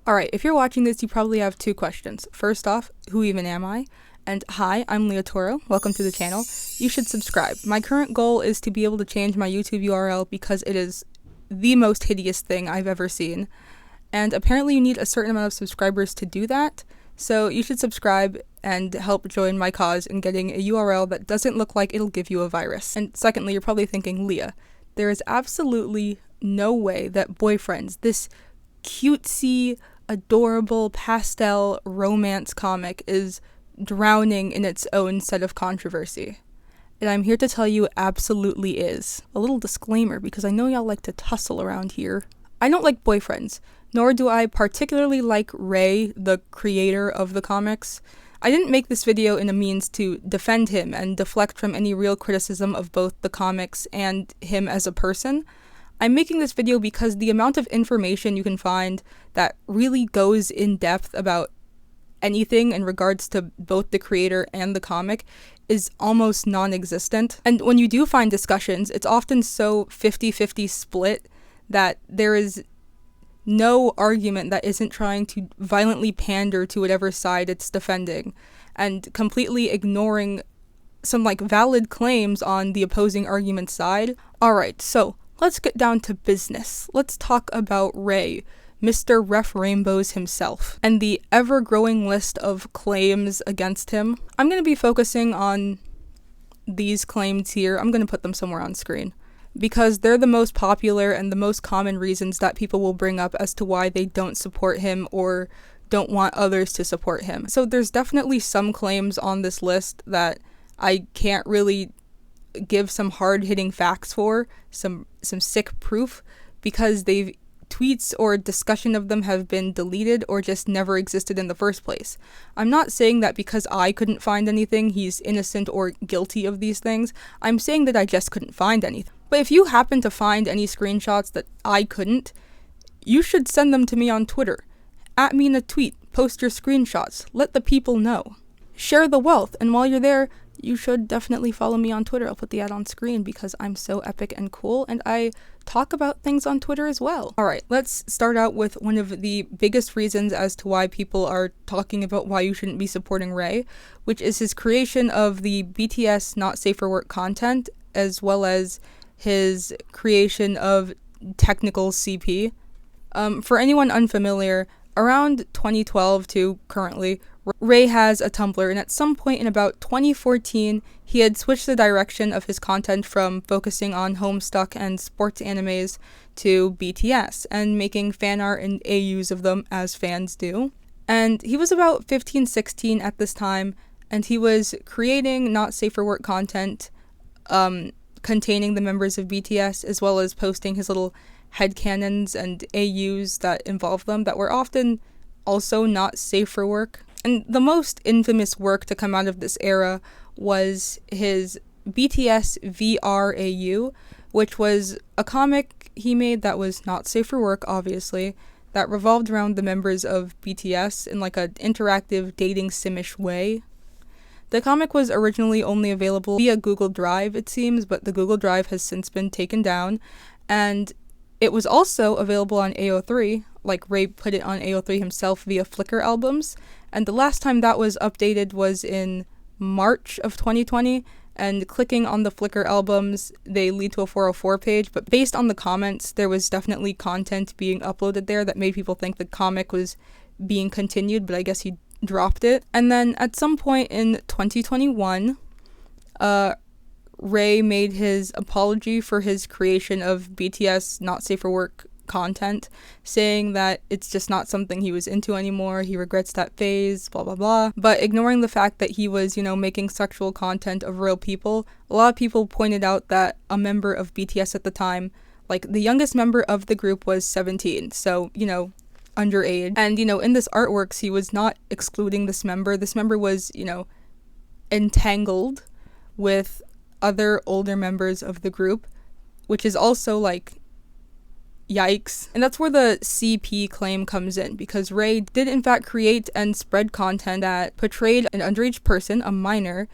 Alright, if you're watching this, you probably have two questions. First off, who even am I? And hi, I'm Leah Toro. Welcome to the channel. You should subscribe. My current goal is to be able to change my YouTube URL because it is the most hideous thing I've ever seen. And apparently you need a certain amount of subscribers to do that. So you should subscribe and help join my cause in getting a URL that doesn't look like it'll give you a virus. And secondly, you're probably thinking, Leah, there is absolutely no way that Boyfriends, this cutesy, adorable pastel romance comic, is drowning in its own set of controversy. And I'm here to tell you it absolutely is. A little disclaimer, because I know y'all like to tussle around here. I don't like Boyfriends, nor do I particularly like Ray, the creator of the comics. I didn't make this video in a means to defend him and deflect from any real criticism of both the comics and him as a person. I'm making this video because the amount of information you can find that really goes in depth about anything in regards to both the creator and the comic is almost non-existent. And when you do find discussions, it's often so 50-50 split that there is no argument that isn't trying to violently pander to whatever side it's defending and completely ignoring some valid claims on the opposing argument side. Alright, so let's get down to business. Let's talk about Ray, Mr. Refrainbows himself, and the ever-growing list of claims against him. I'm going to be focusing on these claims here. I'm going to put them somewhere on screen, because they're the most popular and the most common reasons that people will bring up as to why they don't support him or don't want others to support him. So there's definitely some claims on this list that I can't really give some hard-hitting facts for, some sick proof, because tweets or discussion of them have been deleted or just never existed in the first place. I'm not saying that because I couldn't find anything, he's innocent or guilty of these things. I'm saying that I just couldn't find anything. But if you happen to find any screenshots that I couldn't, you should send them to me on Twitter. @ me in a tweet, post your screenshots, let the people know. Share the wealth, and while you're there, you should definitely follow me on Twitter. I'll put the ad on screen because I'm so epic and cool, and I talk about things on Twitter as well. Alright, let's start out with one of the biggest reasons as to why people are talking about why you shouldn't be supporting Ray, which is his creation of the BTS Not Safe for Work content, as well as his creation of technical CP. For anyone unfamiliar, around 2012 to currently, Ray has a Tumblr, and at some point in about 2014, he had switched the direction of his content from focusing on Homestuck and sports animes to BTS, and making fan art and AUs of them, as fans do. And he was about 15-16 at this time, and he was creating Not Safe for Work content, containing the members of BTS, as well as posting his little headcanons and AUs that involve them that were often also not safe for work. And the most infamous work to come out of this era was his BTS VR AU, which was a comic he made that was not safe for work, obviously, that revolved around the members of BTS in an interactive dating sim-ish way. The comic was originally only available via Google Drive, it seems, but the Google Drive has since been taken down, and it was also available on AO3, Ray put it on AO3 himself via Flickr albums, and the last time that was updated was in March of 2020, and clicking on the Flickr albums, they lead to a 404 page, but based on the comments, there was definitely content being uploaded there that made people think the comic was being continued, but I guess he dropped it. And then at some point in 2021, Ray made his apology for his creation of BTS Not Safe for Work content, saying that it's just not something he was into anymore, he regrets that phase, blah blah blah. But ignoring the fact that he was, making sexual content of real people, a lot of people pointed out that a member of BTS at the time, the youngest member of the group was 17, so, underage. And, in this artworks, he was not excluding this member. This member was, entangled with other older members of the group, which is also yikes. And that's where the CP claim comes in, because Ray did in fact create and spread content that portrayed an underage person, a minor,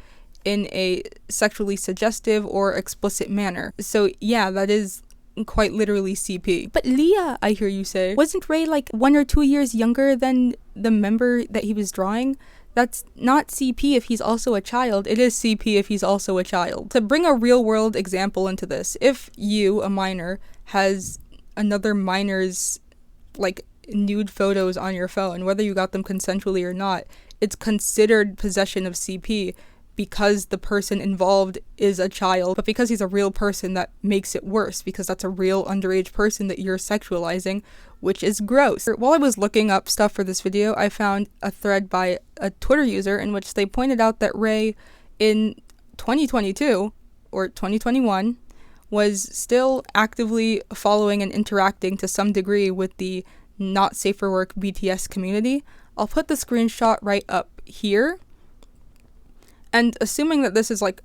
in a sexually suggestive or explicit manner. So yeah, that is quite literally CP. But Leah, I hear you say, wasn't Ray like 1 or 2 years younger than the member that he was drawing? That's not CP if he's also a child. It is CP if he's also a child. To bring a real world example into this, if you, a minor, has another minor's like nude photos on your phone, whether you got them consensually or not, it's considered possession of CP because the person involved is a child. But because he's a real person, that makes it worse, because that's a real underage person that you're sexualizing, which is gross. While I was looking up stuff for this video, I found a thread by a Twitter user in which they pointed out that Ray in 2022 or 2021 was still actively following and interacting to some degree with the not safe for work BTS community. I'll put the screenshot right up here. And assuming that this is like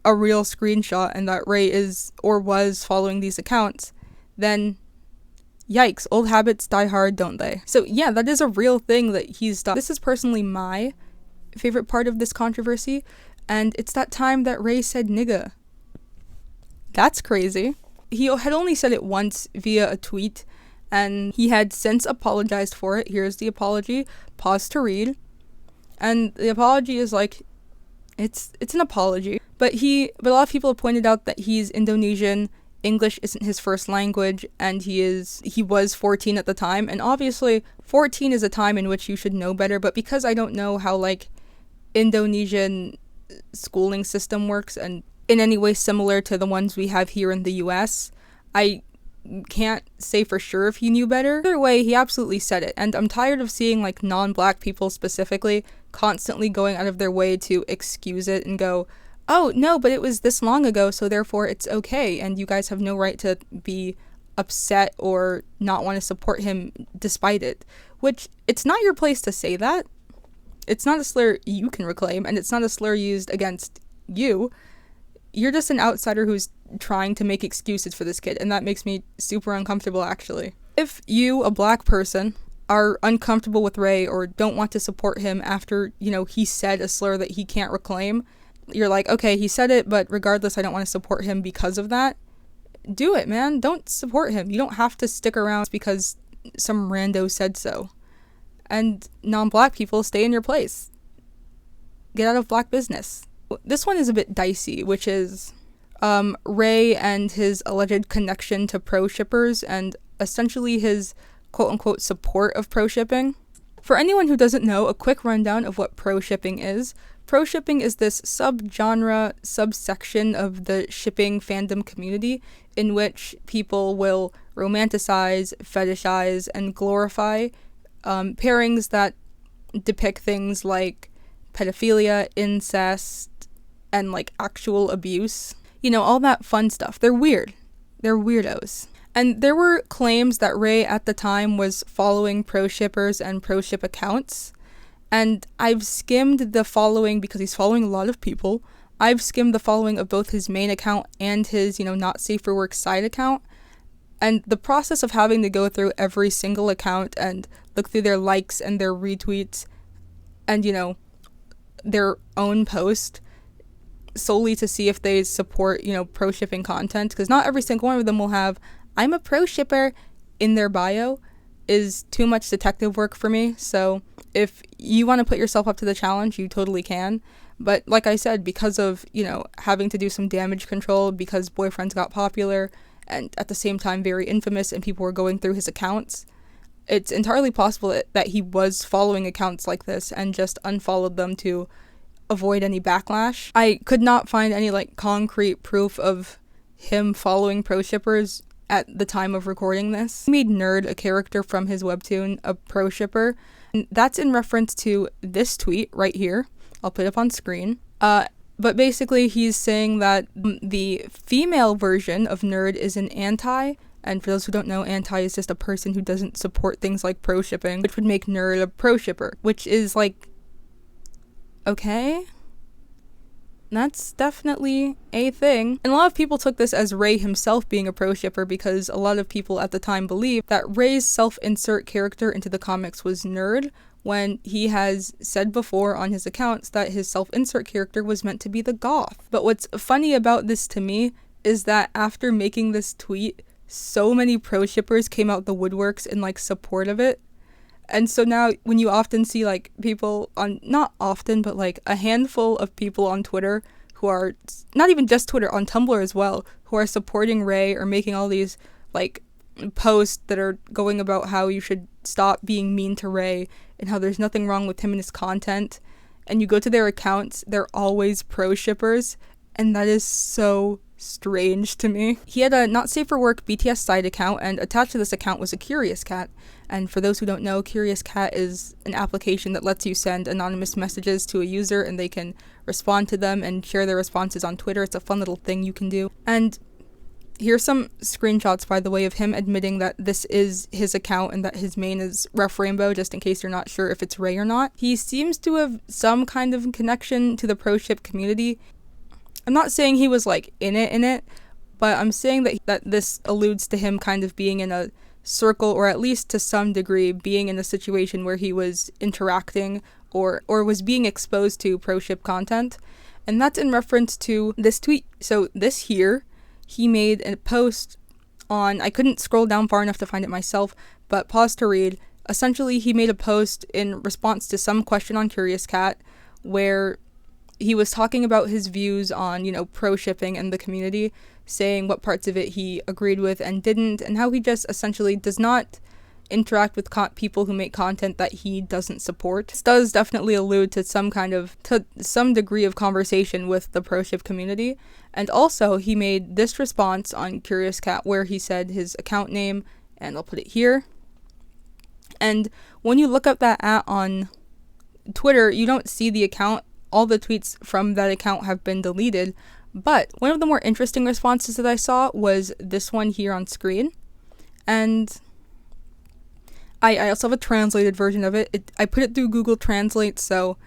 a real screenshot and that Ray is or was following these accounts, then yikes, old habits die hard, don't they? So yeah, that is a real thing that he's done. This is personally my favorite part of this controversy, and it's that time that Ray said nigga. That's crazy. He had only said it once via a tweet, and he had since apologized for it. Here's the apology. Pause to read. And the apology is like, it's an apology. But a lot of people have pointed out that he's Indonesian, English isn't his first language, and he was 14 at the time, and obviously 14 is a time in which you should know better. But because I don't know how like Indonesian schooling system works and in any way similar to the ones we have here in the US, I can't say for sure if he knew better. Either way, he absolutely said it, and I'm tired of seeing like non-black people specifically constantly going out of their way to excuse it and go, oh no, but it was this long ago, so therefore it's okay, and you guys have no right to be upset or not want to support him despite it. Which, it's not your place to say that. It's not a slur you can reclaim, and it's not a slur used against you. You're just an outsider who's trying to make excuses for this kid, and that makes me super uncomfortable, actually. If you, a black person, are uncomfortable with Ray or don't want to support him after, he said a slur that he can't reclaim, you're like, okay, he said it, but regardless, I don't want to support him because of that. Do it, man. Don't support him. You don't have to stick around because some rando said so. And non-black people, stay in your place. Get out of black business. This one is a bit dicey, which is Ray and his alleged connection to pro-shippers and essentially his quote-unquote support of pro-shipping. For anyone who doesn't know, a quick rundown of what pro-shipping is. Pro-shipping is this subgenre, subsection of the shipping fandom community in which people will romanticize, fetishize, and glorify pairings that depict things like pedophilia, incest, and like actual abuse. All that fun stuff. They're weird. They're weirdos. And there were claims that Ray at the time was following pro-shippers and pro-ship accounts. And I've skimmed the following because he's following a lot of people. I've skimmed the following of both his main account and his, not safe for work side account. And the process of having to go through every single account and look through their likes and their retweets and, their own post solely to see if they support, pro-shipping content. Because not every single one of them will have, I'm a pro-shipper in their bio, is too much detective work for me. So if you want to put yourself up to the challenge, you totally can. But like I said, because of, having to do some damage control because Boyfriends got popular and at the same time very infamous and people were going through his accounts, it's entirely possible that he was following accounts like this and just unfollowed them to avoid any backlash. I could not find any concrete proof of him following pro-shippers at the time of recording this. He made Nerd, a character from his webtoon, a pro-shipper. And that's in reference to this tweet right here. I'll put it up on screen. But basically he's saying that the female version of Nerd is an anti, and for those who don't know, anti is just a person who doesn't support things like pro-shipping, which would make Nerd a pro-shipper, which is okay. That's definitely a thing. And a lot of people took this as Ray himself being a pro-shipper because a lot of people at the time believed that Ray's self-insert character into the comics was Nerd, when he has said before on his accounts that his self-insert character was meant to be the goth. But what's funny about this to me is that after making this tweet so many pro shippers came out the woodworks in like support of it. And so now when you often see like people on, not often, but like a handful of people on Twitter who are, not even just Twitter, on Tumblr as well, who are supporting Ray or making all these like posts that are going about how you should stop being mean to Ray and how there's nothing wrong with him and his content. And you go to their accounts, they're always pro shippers, and that is so strange to me. He had a not safe for work BTS side account, and attached to this account was a Curious Cat. And for those who don't know, Curious Cat is an application that lets you send anonymous messages to a user and they can respond to them and share their responses on Twitter. It's a fun little thing you can do. And here's some screenshots, by the way, of him admitting that this is his account and that his main is Refrainbow, just in case you're not sure if it's Ray or not. He seems to have some kind of connection to the pro-ship community. I'm not saying he was like in it, but I'm saying that this alludes to him kind of being in a circle, or at least to some degree being in a situation where he was interacting or was being exposed to pro-ship content. And that's in reference to this tweet. So this here, he made a post on, I couldn't scroll down far enough to find it myself, but pause to read. Essentially, he made a post in response to some question on Curious Cat where he was talking about his views on, pro-shipping and the community, saying what parts of it he agreed with and didn't, and how he just essentially does not interact with people who make content that he doesn't support. This does definitely allude to some degree of conversation with the pro-ship community. And also, he made this response on Curious Cat where he said his account name, and I'll put it here. And when you look up that on Twitter, you don't see the account. All the tweets from that account have been deleted. But one of the more interesting responses that I saw was this one here on screen. And I also have a translated version of it. I put it through Google Translate, so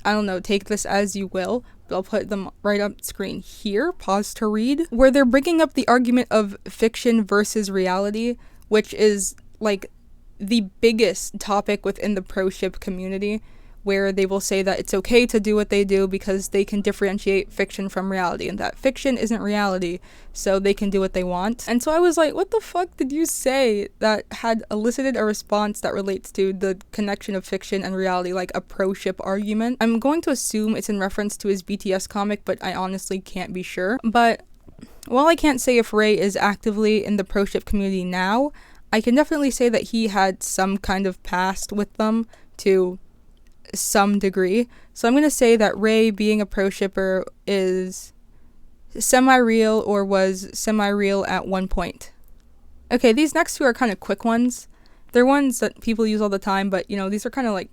I don't know, take this as you will. But I'll put them right up screen here, pause to read, where they're bringing up the argument of fiction versus reality, which is like the biggest topic within the pro-ship community, where they will say that it's okay to do what they do because they can differentiate fiction from reality, and that fiction isn't reality, so they can do what they want. And so I was like, what the fuck did you say that had elicited a response that relates to the connection of fiction and reality, like a pro-ship argument? I'm going to assume it's in reference to his BTS comic, but I honestly can't be sure. But while I can't say if Ray is actively in the pro-ship community now, I can definitely say that he had some kind of past with them to some degree. So I'm going to say that Ray being a pro-shipper is semi-real or was semi-real at one point. Okay, these next two are kind of quick ones. They're ones that people use all the time, but these are kind of like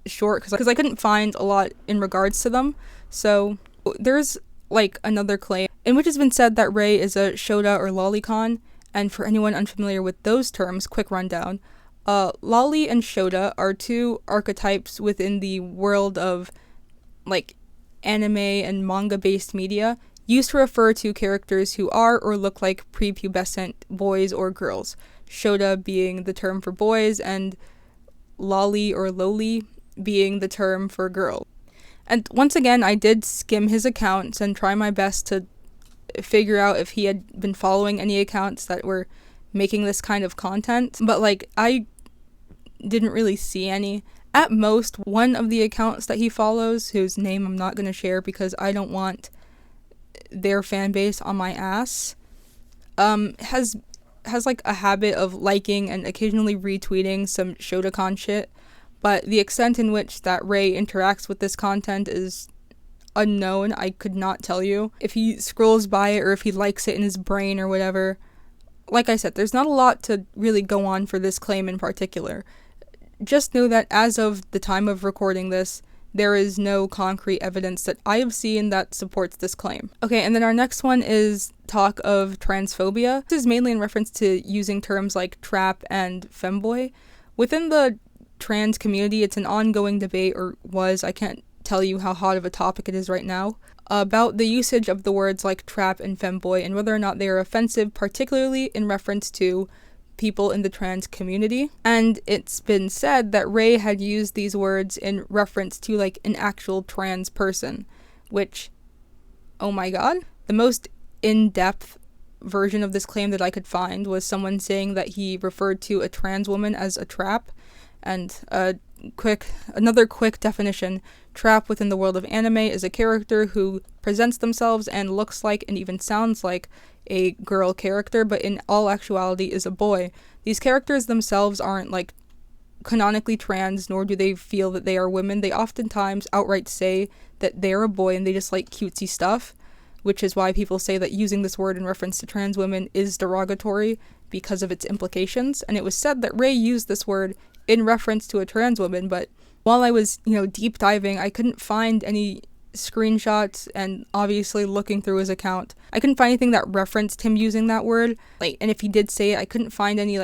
short because I couldn't find a lot in regards to them. So there's like another claim in which has been said that Ray is a Shota or lolicon, and for anyone unfamiliar with those terms, quick rundown. Lolly and Shota are two archetypes within the world of like anime and manga-based media, used to refer to characters who are or look like prepubescent boys or girls. Shota being the term for boys, and lolly or loli being the term for girl. And once again, I did skim his accounts and try my best to figure out if he had been following any accounts that were making this kind of content, but like I didn't really see any. At most, one of the accounts that he follows, whose name I'm not going to share because I don't want their fan base on my ass, has like a habit of liking and occasionally retweeting some Shotacon shit, but the extent in which that Ray interacts with this content is unknown. I could not tell you if he scrolls by it or if he likes it in his brain or whatever. Like I said, there's not a lot to really go on for this claim in particular. Just know that as of the time of recording this, there is no concrete evidence that I have seen that supports this claim. Okay, and then our next one is talk of transphobia. This is mainly in reference to using terms like trap and femboy. Within the trans community, it's an ongoing debate, or was, I can't tell you how hot of a topic it is right now, about the usage of the words like trap and femboy and whether or not they are offensive, particularly in reference to people in the trans community. And it's been said that Ray had used these words in reference to like an actual trans person, which, oh my god, the most in-depth version of this claim that I could find was someone saying that he referred to a trans woman as a trap. And another quick definition: trap within the world of anime is a character who presents themselves and looks like and even sounds like a girl character, but in all actuality is a boy. These characters themselves aren't like canonically trans, nor do they feel that they are women. They oftentimes outright say that they're a boy and they just like cutesy stuff, which is why people say that using this word in reference to trans women is derogatory because of its implications. And it was said that Ray used this word in reference to a trans woman, but while I was, deep diving, I couldn't find any screenshots, and obviously looking through his account, I couldn't find anything that referenced him using that word. And if he did say it, I couldn't find any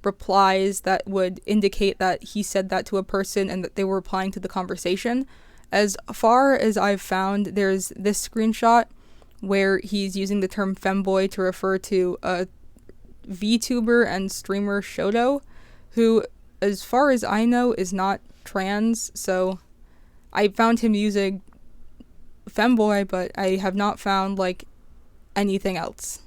replies that would indicate that he said that to a person and that they were replying to the conversation. As far as I've found, there's this screenshot where he's using the term femboy to refer to a VTuber and streamer Shoto, who, as far as I know, is not trans. So I found him using femboy, but I have not found anything else.